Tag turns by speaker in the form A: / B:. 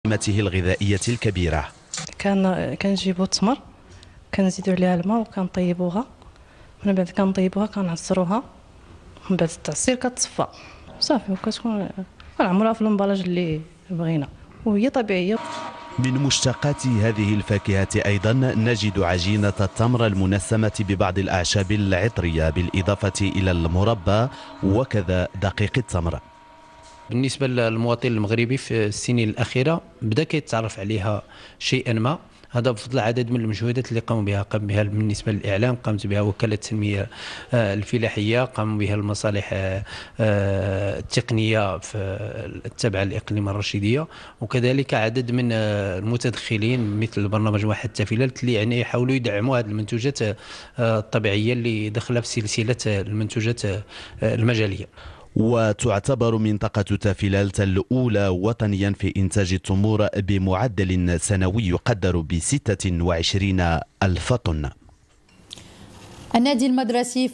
A: قيمته الغذائية الكبيرة.
B: كنجيبوا التمر، كنزيدوا عليها الماء وكنطيبوها، من بعد كنطيبوها كنعصروها، من بعد التعصير كتصفى صافي وكتكون كنعمروها في الامبالاج اللي بغينا وهي طبيعية.
A: من مشتقات هذه الفاكهة أيضا نجد عجينة التمر المنسمة ببعض الأعشاب العطرية بالإضافة إلى المربى وكذا دقيق التمر.
C: بالنسبة للمواطن المغربي في السنين الأخيرة بدأ كيتعرف عليها شيئا ما، هذا بفضل عدد من المجهودات اللي قام بها بالنسبة للإعلام، قامت بها وكالة التنمية الفلاحية، قام بها المصالح التقنية في التابعة للإقليم الرشيدية، وكذلك عدد من المتدخلين مثل برنامج واحد تافيلات اللي يعني يحاولوا يدعموا هذه المنتوجات الطبيعية اللي داخلة في سلسلة المنتوجات المجالية.
A: وتعتبر منطقة تافيلالت الأولى وطنيا في إنتاج التمور بمعدل سنوي يقدر ب26,000 طن.
D: النادي المدرسي